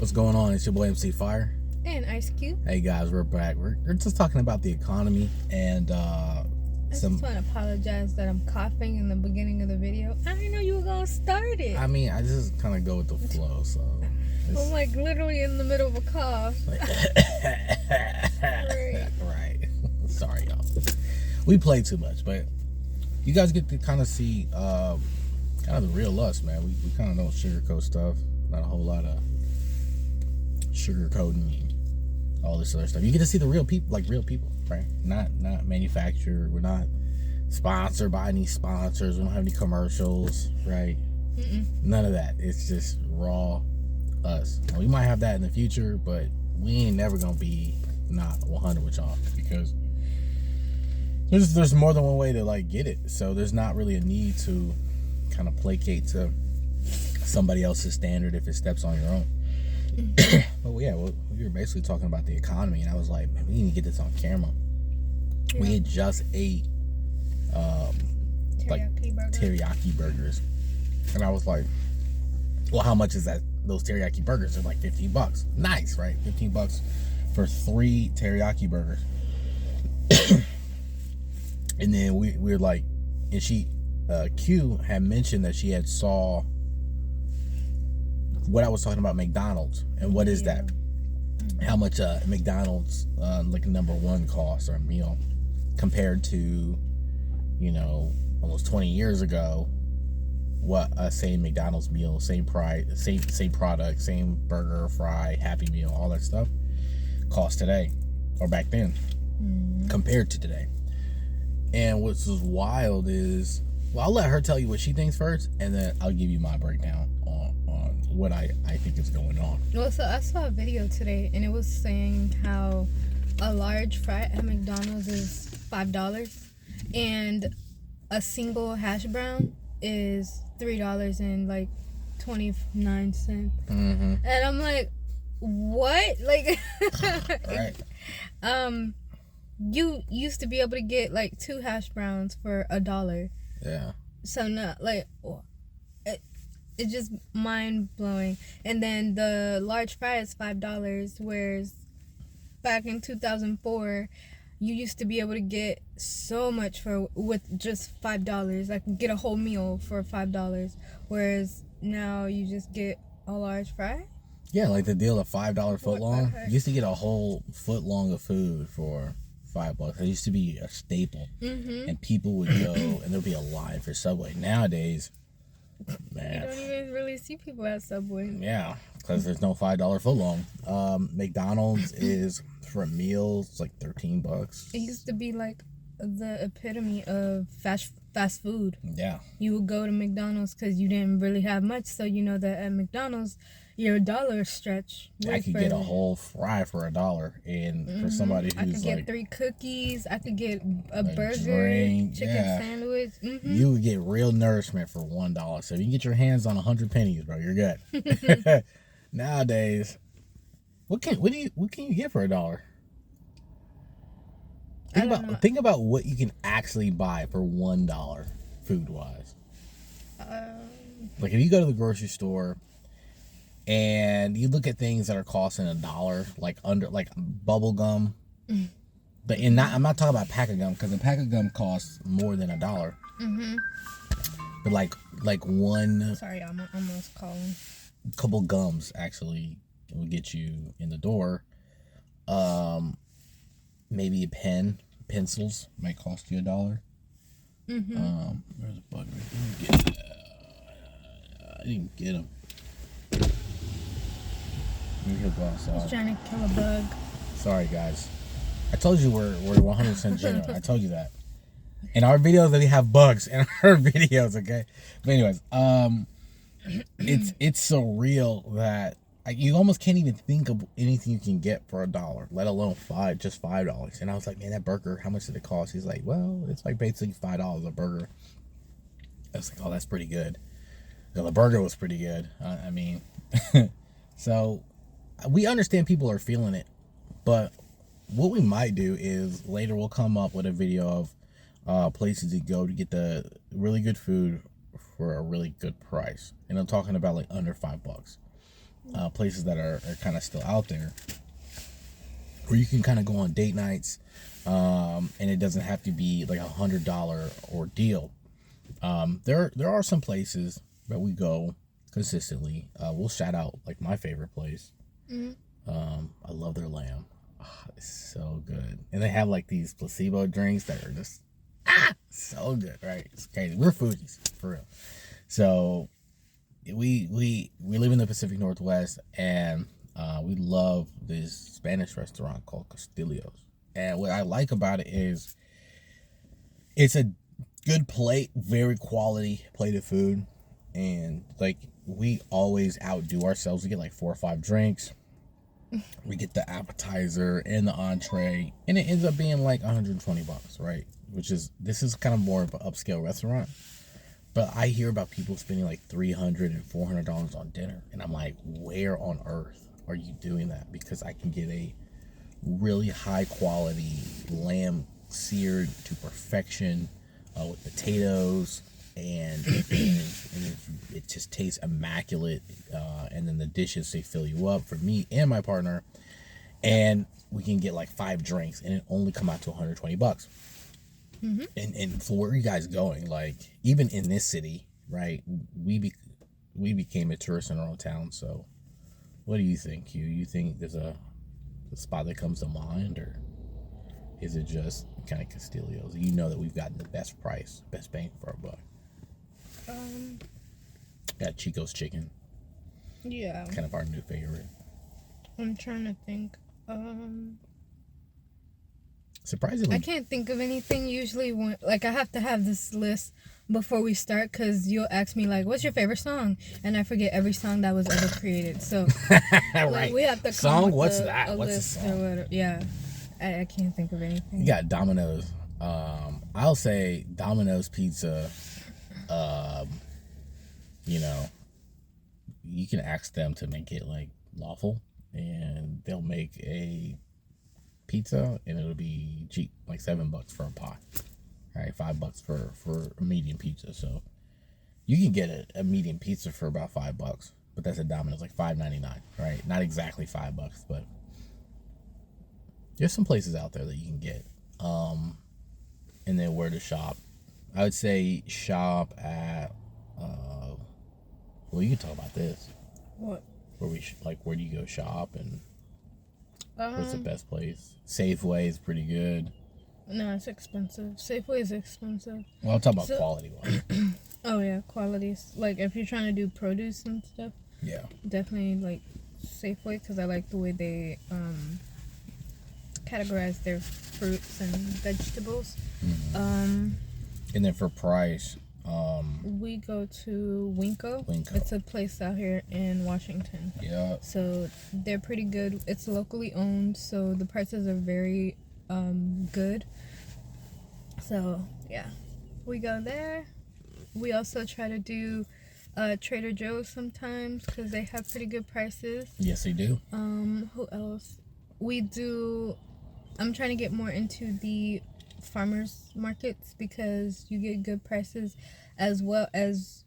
What's going on? It's your boy MC Fire. And Ice Cube. Hey guys, we're back. We're just talking about the economy and I just want to apologize that I'm coughing in the beginning of the video. I didn't know you were going to start it. I mean, I just kind of go with the flow, so. I'm like literally in the middle of a cough. Right. Sorry, y'all. We play too much, but you guys get to kind of see kind of the real us, man. We kind of don't sugarcoat stuff. Not a whole lot of sugarcoating all this other stuff. You get to see the real people, right? Not manufactured. We're not sponsored by any sponsors. We don't have any commercials, right? None of that. It's just raw us. Now, we might have that in the future, but we ain't never gonna be not 100 with y'all because there's more than one way to like get it. So there's not really a need to kind of placate to somebody else's standard if it steps on your own. But yeah, we were basically talking about the economy, and I was like, man, we need to get this on camera. Yeah. We had just ate teriyaki burgers, and I was like, well, how much is that? Those teriyaki burgers are like $15. Nice, right? $15 for 3 teriyaki burgers. And then we were like, and she Q had mentioned that she had saw what I was talking about, McDonald's, and what is that? How much McDonald's like number one cost or meal compared to, almost 20 years ago, what a same McDonald's meal, same price, same product, same burger, fry, Happy Meal, all that stuff cost today or back then compared to today. And what's wild is, well, I'll let her tell you what she thinks first, and then I'll give you my breakdown on what I think is going on. Well, so I saw a video today, and it was saying how a large fry at McDonald's is $5, and a single hash brown is $3.29. And I'm like, what? Like, right. You used to be able to get like 2 hash browns for $1. Yeah. So no, like, it's just mind blowing. And then the large fry is $5, whereas back in 2004, you used to be able to get so much with just $5. Like, get a whole meal for $5, whereas now you just get a large fry. Yeah, like the deal of $5 foot long. You used to get a whole foot long of food for $5. It used to be a staple, and people would go, and there'd be a line for Subway. Nowadays, man, you don't even really see people at Subway. Yeah, because there's no $5 foot long. McDonald's is for meals like $13. It used to be like the epitome of fast food. Yeah, you would go to McDonald's because you didn't really have much, so you know that at McDonald's your $1 stretch. I could get a whole fry for $1, and for somebody who's I could get like 3 cookies. I could get a burger, drink, chicken sandwich. You would get real nourishment for $1. So if you can get your hands on 100 pennies, bro, you're good. Nowadays, what can you get for $1? Think about what you can actually buy for $1 food wise. Like if you go to the grocery store and you look at things that are costing $1, like bubble gum, but I'm not talking about a pack of gum, because a pack of gum costs more than $1. But like one. Sorry, I'm almost calling. Couple gums actually will get you in the door. Maybe a pencils might cost you $1. Where's a bug? I didn't get him. He'll go outside. He's trying to kill a bug. Sorry, guys. I told you we're 100% genuine. I told you that. In our videos, we have bugs in our videos, okay? But anyways, it's so real that you almost can't even think of anything you can get for $1, let alone just $5. And I was like, man, that burger, how much did it cost? He's like, well, it's like basically $5 a burger. I was like, oh, that's pretty good. The burger was pretty good. I mean, so we understand people are feeling it, but what we might do is later we'll come up with a video of places to go to get the really good food for a really good price. And I'm talking about like under $5. places that are kind of still out there, where you can kind of go on date nights, and it doesn't have to be like $100 ordeal. There are some places that we go consistently. We'll shout out like my favorite place. I love their lamb. Oh, it's so good, and they have like these placebo drinks that are just so good, right? It's crazy. We're foodies for real. So we live in the Pacific Northwest, and we love this Spanish restaurant called Castillo's. And what I like about it is it's a good plate, very quality plate of food, and like we always outdo ourselves. We get like 4 or 5 drinks. We get the appetizer and the entree, and it ends up being like $120, right? This is kind of more of an upscale restaurant. But I hear about people spending like $300 and $400 on dinner, and I'm like, where on earth are you doing that? Because I can get a really high quality lamb seared to perfection with potatoes, and it just tastes immaculate. And then the dishes, they fill you up for me and my partner, and we can get like 5 drinks, and it only come out to $120. And for where you guys going, like even in this city, right? We became a tourist in our own town. So, what do you think? You think there's a spot that comes to mind, or is it just kind of Castillo's? You know that we've gotten the best price, best bang for our buck. Got Chico's chicken. Yeah. Kind of our new favorite. I'm trying to think. Surprisingly, I can't think of anything usually when, like, I have to have this list before we start, because you'll ask me, like, what's your favorite song? And I forget every song that was ever created. So, right. like, we have to come Song? with What's a, that? a What's list a song? or whatever. Yeah. I can't think of anything. You got Domino's. I'll say Domino's pizza. You know, you can ask them to make it like lawful, and they'll make a pizza, and it'll be cheap, like $7 for a pie, right? $5 for a medium pizza. So you can get a medium pizza for about $5, but that's a Domino's, like $5.99, right? Not exactly $5, but there's some places out there that you can get. And then where to shop? I would say shop at. Well, you can talk about this. What? Where do you go shop, and what's the Um, best place? Safeway is pretty good. no, it's expensive. Safeway is expensive. Well, I'm talking about So- quality wise. Oh, yeah, qualities. Like, if you're trying to do produce and stuff, Yeah. definitely, like, Safeway, because I like the way they categorize their fruits and vegetables. And then for price, We go to Winco. Winco. It's a place out here in Washington. yeah, So they're pretty good. It's locally owned, so the prices are very good. So yeah, we go there. We also try to do Trader Joe's sometimes, because they have pretty good prices. yes they do. Who else? We do. I'm trying to get more into the farmers markets, because you get good prices as well as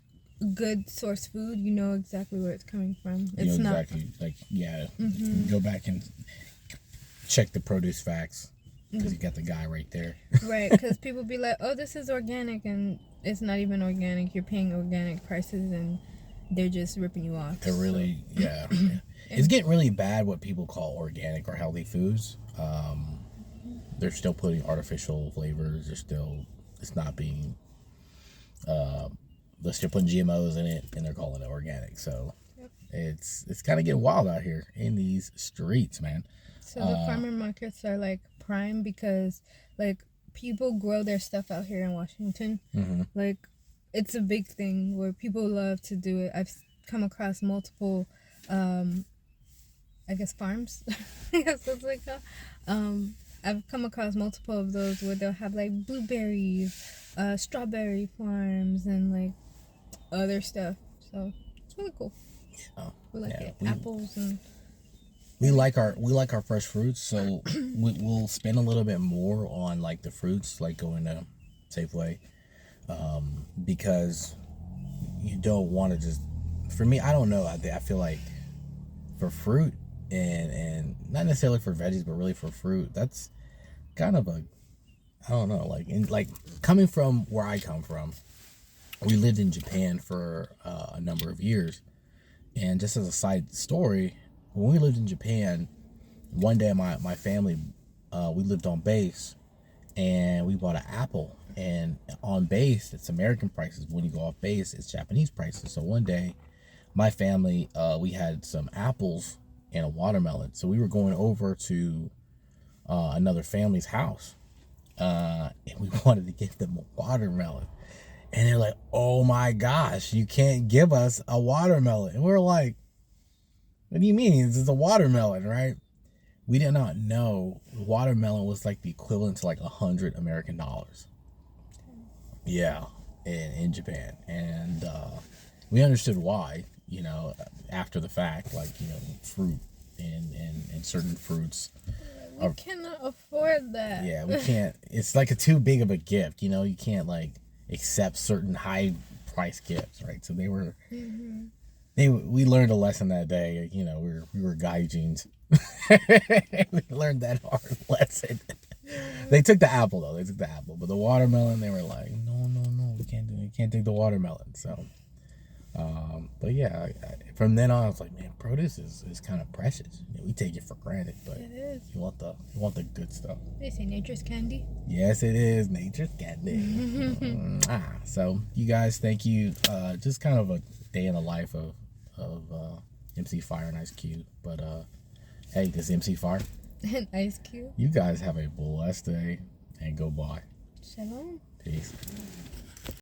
good source food. You know exactly where it's coming from. It's You know not. exactly, like, yeah. Go back and check the produce facts, because you got the guy right there. Right, because people be like, oh, this is organic, and it's not even organic. You're paying organic prices, and they're just ripping you off. They're really, yeah. It's getting really bad what people call organic or healthy foods. They're still putting artificial flavors. It's not being, they're still putting GMOs in it, and they're calling it organic. So it's kind of getting wild out here in these streets, man. So the farmer markets are like prime, because like people grow their stuff out here in Washington. Like, it's a big thing where people love to do it. I've come across multiple, I guess, farms. I guess that's what they call. I've come across multiple of those where they'll have like blueberries, strawberry farms, and like other stuff. So it's really cool. Oh, We like yeah, it. Apples and we like our fresh fruits, so we'll spend a little bit more on like the fruits, like going to Safeway, because you don't want to just. For me, I don't know. I feel like for fruit and not necessarily for veggies, but really for fruit. That's kind of a, I don't know, like coming from where I come from, we lived in Japan for a number of years. And just as a side story, when we lived in Japan, one day my family, we lived on base, and we bought an apple. And on base, it's American prices. When you go off base, it's Japanese prices. So one day, my family, we had some apples and a watermelon. So we were going over to another family's house, and we wanted to give them a watermelon. And they're like, "Oh my gosh, you can't give us a watermelon." And we're like, "What do you mean? This is a watermelon, right?" We did not know watermelon was like the equivalent to like $100 American. Yeah, in Japan. And we understood why, after the fact, like, fruit and certain fruits. We cannot afford that. Yeah, we can't. It's like too big of a gift, you can't like accept certain high price gifts, right? So they were, we learned a lesson that day. We were gaijins. We learned that hard lesson. They took the apple though. They took the apple, but the watermelon, they were like, no, we can't do it. You can't take the watermelon. So, but yeah, from then on, I was like, man, produce is kind of precious. We take it for granted, but It is. you want the good stuff. They say nature's candy. Yes, it is nature's candy. So you guys, thank you. Just kind of a day in the life of MC Fire and Ice Cube. But hey, this is MC Fire. And Ice Cube. You guys have a blessed day and go bye. Shalom. Peace.